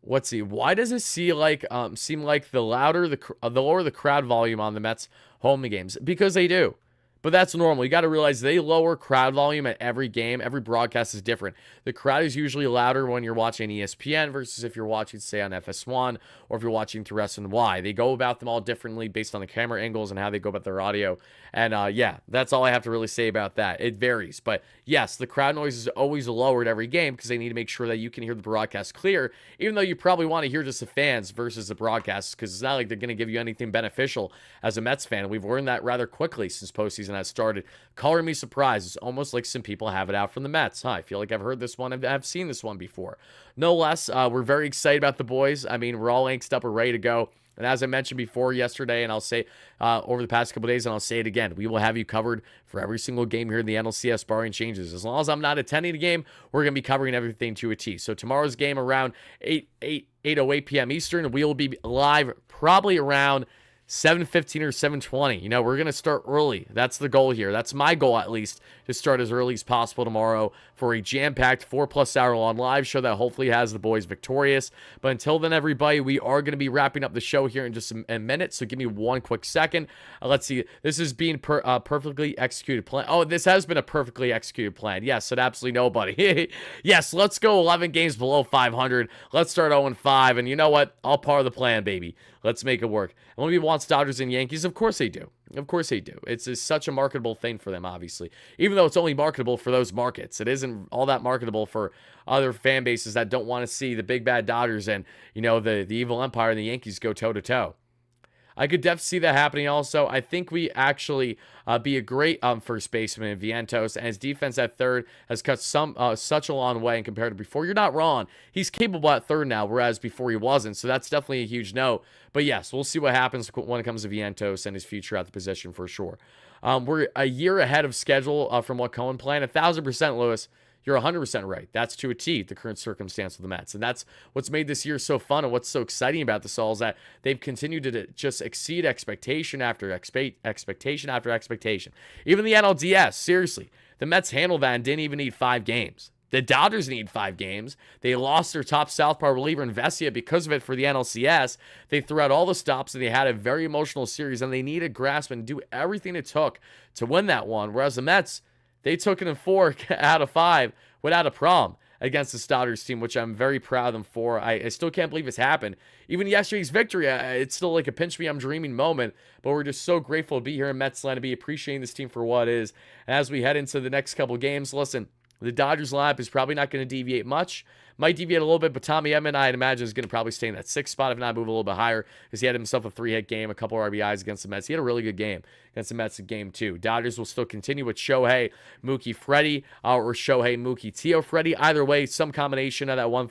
Let's see. Why does it seem like the lower the crowd volume on the Mets home games? Because they do. But that's normal. You got to realize they lower crowd volume at every game. Every broadcast is different. The crowd is usually louder when you're watching ESPN versus if you're watching, say, on FS1 or if you're watching through SNY. They go about them all differently based on the camera angles and how they go about their audio. And yeah, that's all I have to really say about that. It varies. But yes, the crowd noise is always lowered every game because they need to make sure that you can hear the broadcast clear, even though you probably want to hear just the fans versus the broadcasts because it's not like they're going to give you anything beneficial as a Mets fan. We've learned that rather quickly since postseason postseason has started. Color me surprised. It's almost like some people have it out from the Mets. I feel like I've heard this one. I've seen this one before. No less, we're very excited about the boys. I mean, we're all amped up. We're ready to go. And as I mentioned before yesterday, and I'll say over the past couple of days, and I'll say it again, we will have you covered for every single game here in the NLCS, barring changes. As long as I'm not attending a game, we're going to be covering everything to a T. So tomorrow's game around 8:08 p.m. Eastern, we will be live probably around 7:15 or 7:20. You know, we're going to start early. That's the goal here. That's my goal, at least, to start as early as possible tomorrow for a jam-packed 4+ hour long live show that hopefully has the boys victorious. But until then, everybody, we are going to be wrapping up the show here in just a minute. So give me one quick second. Let's see. This is being perfectly executed plan. Oh, this has been a perfectly executed plan. Yes, said absolutely nobody. Yes, let's go 11 games below 500. Let's start 0-5. And you know what? All part of the plan, baby. Let's make it work. And when we want Dodgers and Yankees, of course they do. Of course they do. It's such a marketable thing for them, obviously. Even though it's only marketable for those markets. It isn't all that marketable for other fan bases that don't want to see the big bad Dodgers and, you know, the evil empire and the Yankees go toe-to-toe. I could definitely see that happening also. I think we actually be a great first baseman in Vientos, and his defense at third has cut such a long way in compared to before. You're not wrong. He's capable at third now, whereas before he wasn't, so that's definitely a huge note. But yes, we'll see what happens when it comes to Vientos and his future at the position for sure. We're a year ahead of schedule from what Cohen planned. 1,000%, Lewis. You're 100% right. That's to a T, the current circumstance of the Mets. And that's what's made this year so fun, and what's so exciting about this all is that they've continued to just exceed expectation after expectation after expectation. Even the NLCS, seriously, the Mets handled that and didn't even need 5 games. The Dodgers need 5 games. They lost their top southpaw reliever in Vesia because of it for the NLCS. They threw out all the stops, and they had a very emotional series, and they needed grasp and do everything it took to win that one. Whereas the Mets, they took it in 4 out of 5 without a problem against the Dodgers team, which I'm very proud of them for. I still can't believe it's happened. Even yesterday's victory, it's still like a pinch me, I'm dreaming moment, but we're just so grateful to be here in Metsland, to be appreciating this team for what it is. And as we head into the next couple of games, listen, the Dodgers lineup is probably not going to deviate much. Might deviate a little bit, but Tommy Edman, I'd imagine, is going to probably stay in that 6th spot, if not move a little bit higher, because he had himself a 3-hit game, a couple RBIs against the Mets. He had a really good game against the Mets in game 2. Dodgers will still continue with Shohei, Mookie, Freddie, or Shohei, Mookie, Tio, Freddie. Either way, some combination of that 1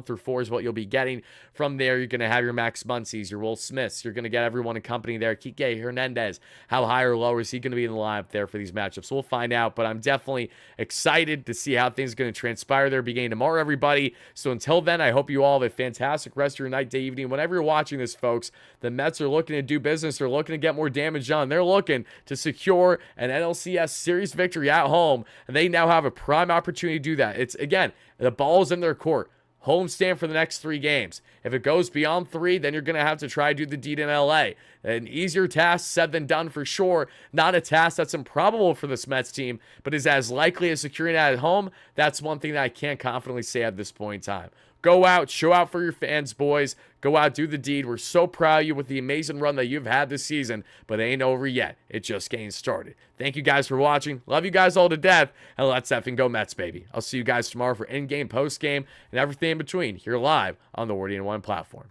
through 4 is what you'll be getting. From there, you're going to have your Max Muncies, your Will Smiths. You're going to get everyone in company there. Kike Hernandez. How high or low is he going to be in the lineup there for these matchups? So we'll find out, but I'm definitely excited to see how things are going to transpire there beginning tomorrow, everybody. So until then, I hope you all have a fantastic rest of your night, day, evening. Whenever you're watching this, folks, the Mets are looking to do business. They're looking to get more damage done. They're looking to secure an NLCS series victory at home, and they now have a prime opportunity to do that. It's, again, the ball's in their court. Homestand for the next 3 games. If it goes beyond 3, then you're going to have to try to do the deed in LA. An easier task said than done for sure. Not a task that's improbable for this Mets team, but is as likely as securing it at home. That's one thing that I can't confidently say at this point in time. Go out, show out for your fans, boys. Go out, do the deed. We're so proud of you with the amazing run that you've had this season, but it ain't over yet. It's just getting started. Thank you guys for watching. Love you guys all to death, and let's effing go Mets, baby. I'll see you guys tomorrow for in-game, post-game, and everything in between here live on the WardyNYM platform.